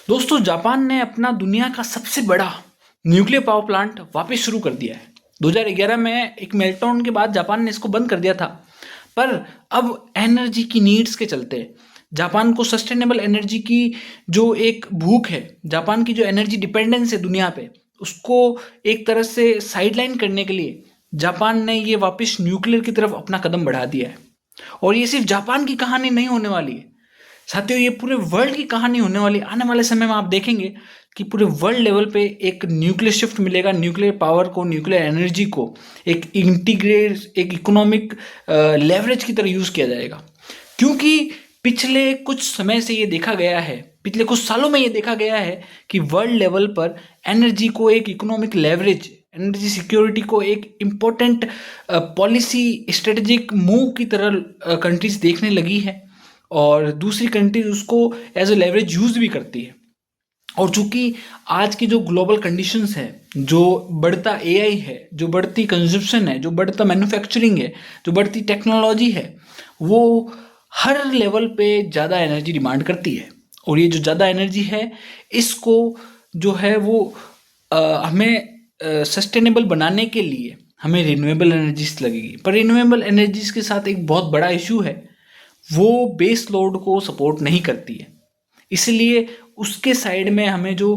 दोस्तों, जापान ने अपना दुनिया का सबसे बड़ा न्यूक्लियर पावर प्लांट वापस शुरू कर दिया है। 2011 में एक मेल्टडाउन के बाद जापान ने इसको बंद कर दिया था। पर अब एनर्जी की नीड्स के चलते जापान को सस्टेनेबल एनर्जी की जो एक भूख है, जापान की जो एनर्जी डिपेंडेंस है दुनिया पे, उसको एक तरह से साइडलाइन करने के लिए जापान ने ये वापस न्यूक्लियर की तरफ अपना कदम बढ़ा दिया है। और ये सिर्फ जापान की कहानी नहीं होने वाली है साथियों, ये पूरे वर्ल्ड की कहानी होने वाली। आने वाले समय में आप देखेंगे कि पूरे वर्ल्ड लेवल पे एक न्यूक्लियर शिफ्ट मिलेगा, न्यूक्लियर पावर को, न्यूक्लियर एनर्जी को एक इंटीग्रेट, एक इकोनॉमिक लेवरेज की तरह यूज़ किया जाएगा। क्योंकि पिछले कुछ समय से ये देखा गया है, पिछले कुछ सालों में ये देखा गया है कि वर्ल्ड लेवल पर एनर्जी को एक इकोनॉमिक लेवरेज, एनर्जी सिक्योरिटी को एक इम्पोर्टेंट पॉलिसी स्ट्रेटेजिक मूव की तरह कंट्रीज देखने लगी है और दूसरी कंट्रीज उसको एज ए लेवरेज यूज़ भी करती है। और चूंकि आज की जो ग्लोबल कंडीशंस है, जो बढ़ता एआई है, जो बढ़ती कंजप्शन है, जो बढ़ता मैन्युफैक्चरिंग है, जो बढ़ती टेक्नोलॉजी है, वो हर लेवल पे ज़्यादा एनर्जी डिमांड करती है। और ये जो ज़्यादा एनर्जी है, इसको जो है वो हमें सस्टेनेबल बनाने के लिए हमें रिन्यूएबल एनर्जीज लगेगी। पर रिन्यूएबल एनर्जीज के साथ एक बहुत बड़ा इशू है, वो बेस लोड को सपोर्ट नहीं करती है। इसलिए उसके साइड में हमें जो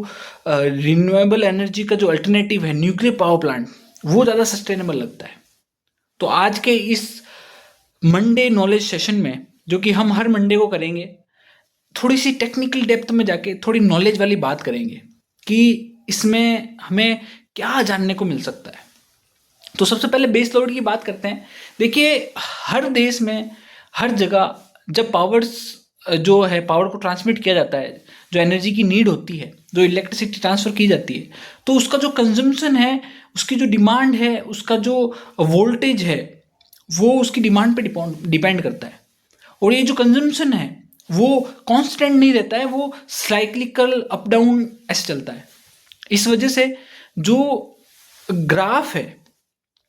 रिन्यूएबल एनर्जी का जो अल्टरनेटिव है, न्यूक्लियर पावर प्लांट, वो ज़्यादा सस्टेनेबल लगता है। तो आज के इस मंडे नॉलेज सेशन में, जो कि हम हर मंडे को करेंगे, थोड़ी सी टेक्निकल डेप्थ में जाके थोड़ी नॉलेज वाली बात करेंगे कि इसमें हमें क्या जानने को मिल सकता है। तो सबसे पहले बेस लोड की बात करते हैं। देखिए, हर देश में, हर जगह जब जो है पावर को ट्रांसमिट किया जाता है, जो एनर्जी की नीड होती है, जो इलेक्ट्रिसिटी ट्रांसफ़र की जाती है, तो उसका जो कंजम्पशन है, उसकी जो डिमांड है, उसका जो वोल्टेज है, वो उसकी डिमांड पे डिपेंड करता है। और ये जो कंजम्पशन है वो कांस्टेंट नहीं रहता है, वो साइक्लिकल अप डाउन ऐसे चलता है। इस वजह से जो ग्राफ है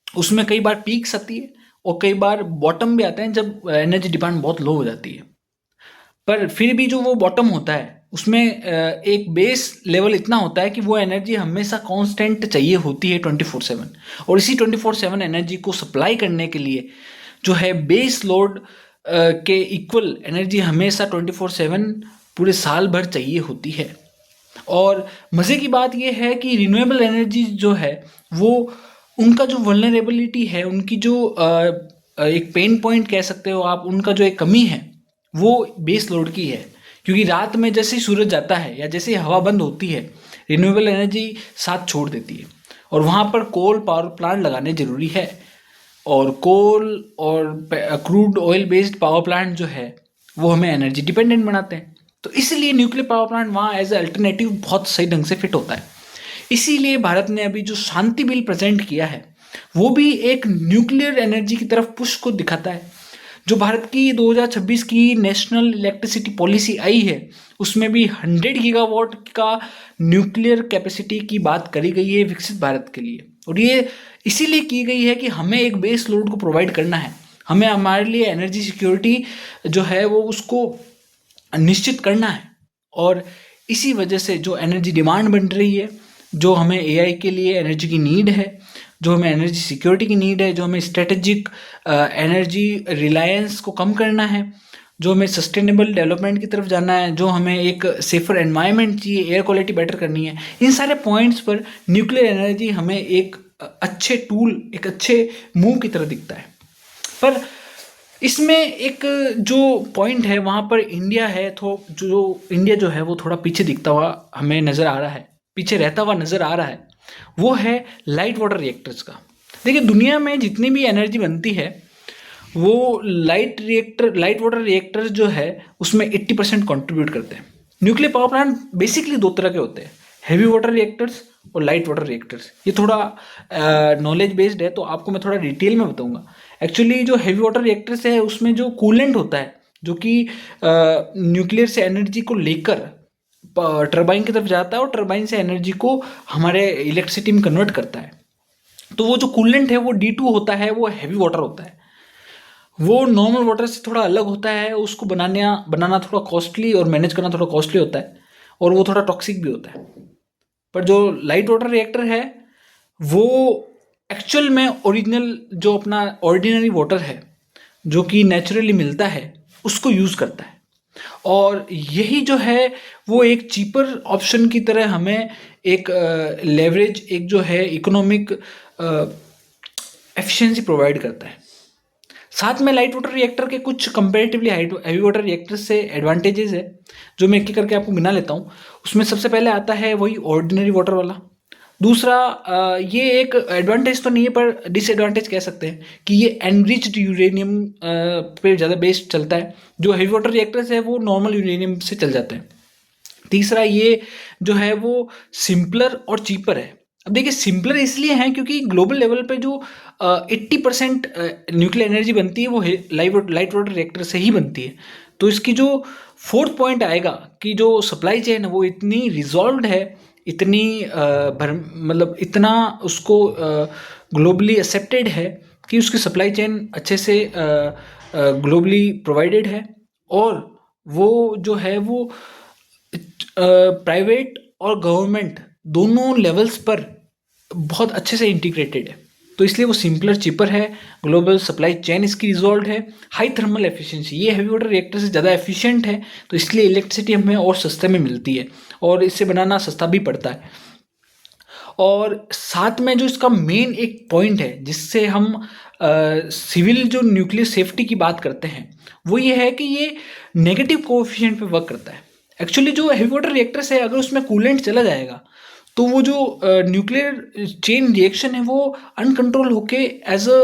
उसमें कई बार पीक्स आती है और कई बार बॉटम भी आते हैं जब एनर्जी डिमांड बहुत लो हो जाती है। पर फिर भी जो वो बॉटम होता है उसमें एक बेस लेवल इतना होता है कि वो एनर्जी हमेशा कांस्टेंट चाहिए होती है 24/7। और इसी 24/7 एनर्जी को सप्लाई करने के लिए जो है बेस लोड के इक्वल एनर्जी हमेशा 24/7 पूरे साल भर चाहिए होती है। और मज़े की बात ये है कि रिन्यूएबल एनर्जी जो है वो उनका जो वल्नरेबिलिटी है, उनकी जो एक पेन पॉइंट कह सकते हो आप, उनका जो एक कमी है वो बेस लोड की है। क्योंकि रात में जैसे ही सूरज जाता है या जैसे ही हवा बंद होती है, रिन्यूएबल एनर्जी साथ छोड़ देती है और वहाँ पर कोल पावर प्लांट लगाने ज़रूरी है। और कोल और crude oil based power plant जो है वो हमें एनर्जी डिपेंडेंट बनाते हैं। तो इसलिए न्यूक्लियर पावर प्लांट वहाँ एज ए अल्टरनेटिव बहुत सही ढंग से फिट होता है। इसीलिए भारत ने अभी जो शांति बिल प्रेजेंट किया है वो भी एक न्यूक्लियर एनर्जी की तरफ पुश को दिखाता है। जो भारत की 2026 की नेशनल इलेक्ट्रिसिटी पॉलिसी आई है उसमें भी 100 गीगावाट का न्यूक्लियर कैपेसिटी की बात करी गई है विकसित भारत के लिए। और ये इसीलिए की गई है कि हमें एक बेस लोड को प्रोवाइड करना है, हमें हमारे लिए एनर्जी सिक्योरिटी जो है वो उसको निश्चित करना है। और इसी वजह से जो एनर्जी डिमांड बन रही है, जो हमें एआई के लिए एनर्जी की नीड है, जो हमें एनर्जी सिक्योरिटी की नीड है, जो हमें स्ट्रेटेजिक एनर्जी रिलायंस को कम करना है, जो हमें सस्टेनेबल डेवलपमेंट की तरफ जाना है, जो हमें एक सेफर एनवायरनमेंट चाहिए, एयर क्वालिटी बेटर करनी है, इन सारे पॉइंट्स पर न्यूक्लियर एनर्जी हमें एक अच्छे टूल, एक अच्छे मूव की तरह दिखता है। पर इसमें एक जो पॉइंट है वहाँ पर इंडिया है, तो जो इंडिया जो है वो थोड़ा पीछे दिखता हुआ हमें नज़र आ रहा है, पीछे रहता हुआ नज़र आ रहा है, वो है लाइट वाटर रिएक्टर्स का। देखिए, दुनिया में जितनी भी एनर्जी बनती है वो लाइट वाटर रिएक्टर जो है उसमें 80% कंट्रीब्यूट करते हैं। न्यूक्लियर पावर प्लांट बेसिकली दो तरह के होते हैं, हैवी वाटर रिएक्टर्स और लाइट वाटर रिएक्टर्स। ये थोड़ा नॉलेज बेस्ड है तो आपको मैं थोड़ा डिटेल में बताऊंगा। एक्चुअली जो हैवी वाटर रिएक्टर्स है उसमें जो कूलेंट होता है, जो कि न्यूक्लियर से एनर्जी को लेकर टरबाइन की तरफ जाता है और टरबाइन से एनर्जी को हमारे इलेक्ट्रिसिटी में कन्वर्ट करता है। तो वो जो कूलेंट है वो D2 होता है, वो हैवी वाटर होता है। वो नॉर्मल वाटर से थोड़ा अलग होता है, उसको बनाना थोड़ा कॉस्टली और मैनेज करना थोड़ा कॉस्टली होता है। और वो थोड़ा टॉक्सिक भी होता है। पर जो लाइट वाटर रिएक्टर है वो एक्चुअल में ओरिजिनल जो अपना ऑर्डिनरी वाटर है जो कि नेचुरली मिलता है उसको यूज़ करता है, और यही जो है वो एक चीपर ऑप्शन की तरह हमें एक लेवरेज, एक जो है इकोनॉमिक एफिशिएंसी प्रोवाइड करता है। साथ में लाइट वाटर रिएक्टर के कुछ कंपेरेटिवली हैवी वाटर रिएक्टर से एडवांटेजेस है जो मैं एक एक करके आपको गिना लेता हूँ। उसमें सबसे पहले आता है वही ऑर्डिनरी वाटर वाला। दूसरा, ये एक एडवांटेज तो नहीं है पर डिसएडवांटेज कह सकते हैं कि ये एनरिच्ड यूरेनियम पे ज़्यादा बेस्ड चलता है। जो हैवी वाटर रिएक्टर्स है वो नॉर्मल यूरेनियम से चल जाते हैं। तीसरा, ये जो है वो सिंपलर और चीपर है। अब देखिए, सिंपलर इसलिए है क्योंकि ग्लोबल लेवल पे जो 80% न्यूक्लियर एनर्जी बनती है वो लाइट वाटर रिएक्टर से ही बनती है। तो इसकी जो फोर्थ पॉइंट आएगा कि जो सप्लाई चेन है वो इतनी रिजॉल्व है, इतनी मतलब इतना उसको ग्लोबली एक्सेप्टेड है कि उसकी सप्लाई चेन अच्छे से ग्लोबली प्रोवाइडेड है, और वो जो है वो प्राइवेट और गवर्नमेंट दोनों लेवल्स पर बहुत अच्छे से इंटीग्रेटेड है। तो इसलिए वो सिंपलर, चिपर है, ग्लोबल सप्लाई चेन इसकी रिजॉल्व है, हाई थर्मल एफिशिएंसी, ये हैवी वाटर रिएक्टर से ज़्यादा एफिशिएंट है, तो इसलिए इलेक्ट्रिसिटी हमें और सस्ते में मिलती है और इससे बनाना सस्ता भी पड़ता है। और साथ में जो इसका मेन एक पॉइंट है जिससे हम सिविल जो न्यूक्लियर सेफ्टी की बात करते हैं वो ये है कि ये नेगेटिव कोएफिशिएंट पे वर्क करता है। एक्चुअली जो हैवी वाटर रिएक्टर्स है अगर उसमें कूलेंट चला जाएगा तो वो जो न्यूक्लियर चेन रिएक्शन है वो अनकंट्रोल होके एज अ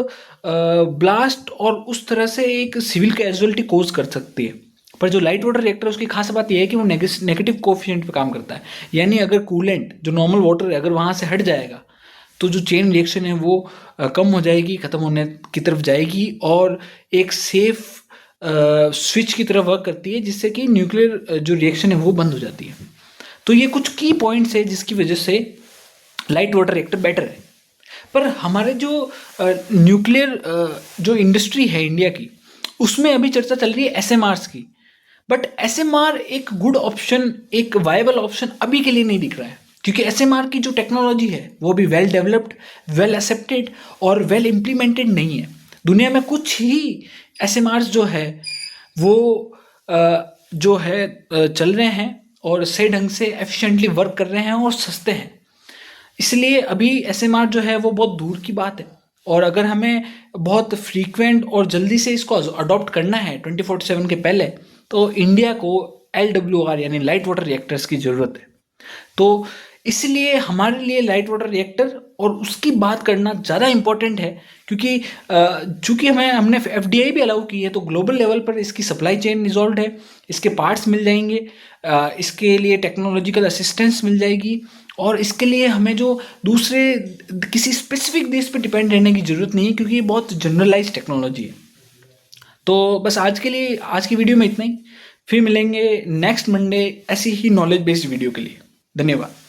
ब्लास्ट और उस तरह से एक सिविल कैजुअलिटी कोज कर सकती है। पर जो लाइट वाटर रिएक्टर है उसकी खास बात यह है कि वो नेगेटिव कोएफिशिएंट पे काम करता है, यानी अगर कूलेंट जो नॉर्मल वाटर है अगर वहाँ से हट जाएगा तो जो चेन रिएक्शन है वो कम हो जाएगी, ख़त्म होने की तरफ जाएगी और एक सेफ स्विच की तरफ वर्क करती है जिससे कि न्यूक्लियर जो रिएक्शन है वो बंद हो जाती है। तो ये कुछ की पॉइंट्स है जिसकी वजह से लाइट वाटर रिएक्टर बेटर है। पर हमारे जो न्यूक्लियर जो इंडस्ट्री है इंडिया की उसमें अभी चर्चा चल रही है एसएमआर्स की, बट एसएमआर एक गुड ऑप्शन, एक वायबल ऑप्शन अभी के लिए नहीं दिख रहा है क्योंकि एसएमआर की जो टेक्नोलॉजी है वो भी वेल डेवलप्ड, वेल एक्सेप्टेड और वेल इम्प्लीमेंटेड नहीं है। दुनिया में कुछ ही एसएमआर्स जो है वो जो है चल रहे हैं और सही ढंग से एफिशिएंटली वर्क कर रहे हैं और सस्ते हैं। इसलिए अभी एसएमआर जो है वो बहुत दूर की बात है, और अगर हमें बहुत फ्रीक्वेंट और जल्दी से इसको अडॉप्ट करना है 24/7 के पहले, तो इंडिया को LWR यानी लाइट वाटर रिएक्टर्स की ज़रूरत है। तो इसलिए हमारे लिए लाइट वाटर रिएक्टर और उसकी बात करना ज़्यादा इम्पोर्टेंट है क्योंकि चूँकि हमने FDI भी अलाउ की है तो ग्लोबल लेवल पर इसकी सप्लाई चेन रिजॉल्व है, इसके पार्ट्स मिल जाएंगे, इसके लिए टेक्नोलॉजिकल असिस्टेंस मिल जाएगी और इसके लिए हमें जो दूसरे किसी स्पेसिफिक देश पर डिपेंड रहने की ज़रूरत नहीं है क्योंकि ये बहुत जनरलाइज टेक्नोलॉजी है। तो बस आज के लिए, आज की वीडियो में इतना ही। फिर मिलेंगे नेक्स्ट मंडे ऐसी ही नॉलेज बेस्ड वीडियो के लिए। धन्यवाद।